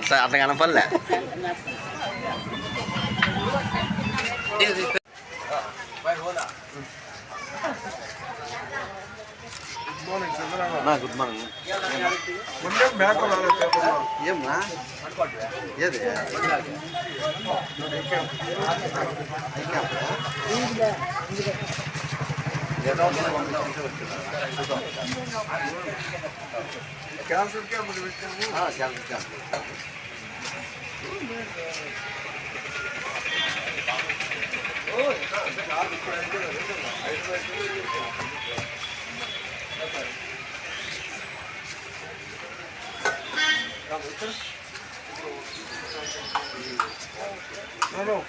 అట్లా కనపడలే. Good morning. ఏమ్మా ఏది క్యాన్సర్ క్యాంప్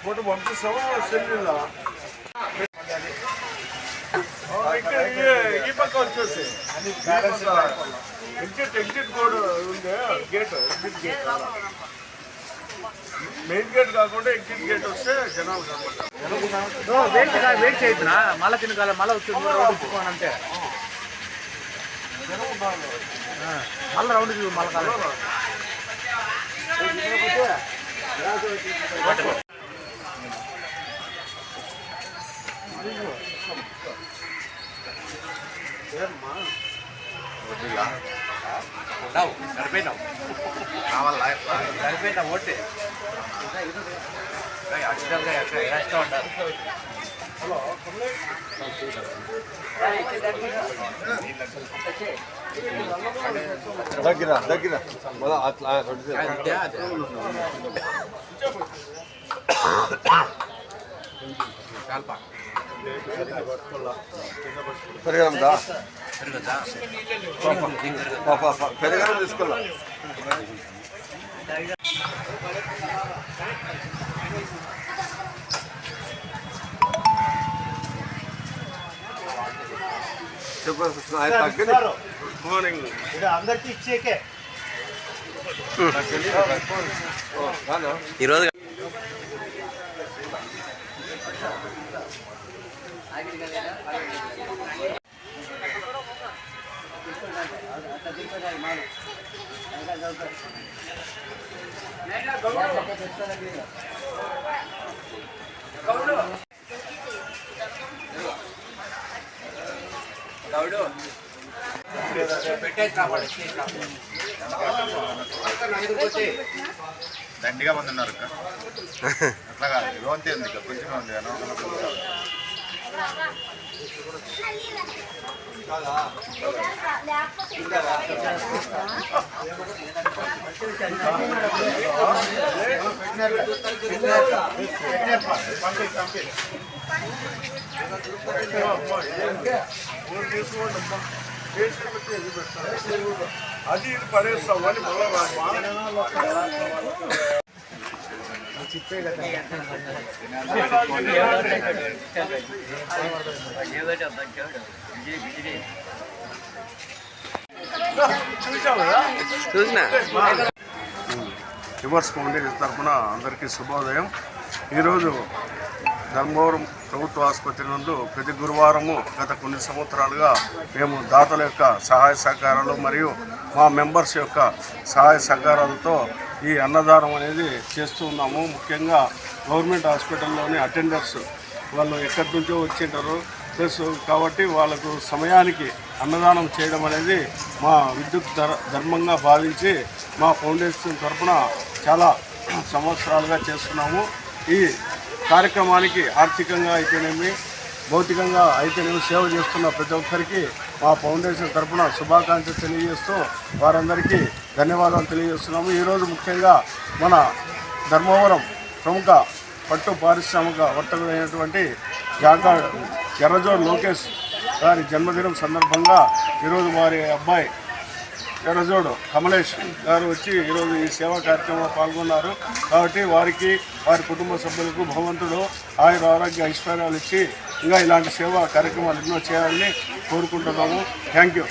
ఫోటో పంపిస్తావా సెల్లులా ఈ పక్క వచ్చేసి ఎగ్జిట్ కోడ్ ఉంది. Gate exit gate main gate కాకుండా ఎగ్జిట్ గేట్ వస్తే జనాలు వెయిట్ చేయొద్దునా మళ్ళీ తినకాల మళ్ళీ వచ్చింది అంతే మళ్ళీ రౌండ్ మళ్ళీ కాలం సరిపోయినావు కావాలా సరిపోయినా ఓటే అడిషనల్గా ఎక్స్ట్రా ఉంటారు. దగ్గర దగ్గర అట్లా పెరగదా పెరగడం తీసుకెళ్ళా. మార్నింగ్ అందరికి ఇచ్చేకే ఈరోజు దండిగా మంది ఉన్నారు అట్లా కాదు లోంతే ఉంది కొంచెం ఉంది అది ఇది పడేస్తాం అని చూసినా రివర్స్ ఫౌండేషన్ తరఫున అందరికీ శుభోదయం. ఈరోజు ధర్మవరం ప్రభుత్వ ఆసుపత్రి నందు ప్రతి గురువారము గత కొన్ని సంవత్సరాలుగా మేము దాతల యొక్క సహాయ సహకారాలు మరియు మా మెంబర్స్ యొక్క సహాయ సహకారాలతో ఈ అన్నదానం అనేది చేస్తూ ఉన్నాము. ముఖ్యంగా గవర్నమెంట్ హాస్పిటల్లోని అటెండర్స్ వాళ్ళు ఎక్కడి నుంచో వచ్చింటారు ప్లస్ కాబట్టి వాళ్ళకు సమయానికి అన్నదానం చేయడం అనేది మా విద్యుత్ ధర్మంగా భావించి మా ఫౌండేషన్ తరఫున చాలా సంవత్సరాలుగా చేస్తున్నాము. ఈ కార్యక్రమానికి ఆర్థికంగా అయితేనేమి భౌతికంగా అయితేనేమి సేవ చేస్తున్న ప్రతి ఒక్కరికి మా ఫౌండేషన్ తరఫున శుభాకాంక్షలు తెలియజేస్తూ వారందరికీ ధన్యవాదాలు తెలియజేస్తున్నాము. ఈరోజు ముఖ్యంగా మన ధర్మవరం ప్రముఖ పట్టు పారిశ్రామిక వర్తకుడైనటువంటి జాగా ఎర్రజోడు లోకేష్ గారి జన్మదినం సందర్భంగా ఈరోజు వారి అబ్బాయి ఎర్రజోడు కమలేష్ గారు వచ్చి ఈరోజు ఈ సేవా కార్యక్రమంలో పాల్గొన్నారు. కాబట్టి వారికి వారి కుటుంబ సభ్యులకు భగవంతుడు ఆయుర ఆరోగ్య ఐశ్వర్యాలు ఇచ్చి ఇంకా ఇలాంటి సేవా కార్యక్రమాలు ఎన్నో చేయాలని కోరుకుంటున్నాము. Thank you.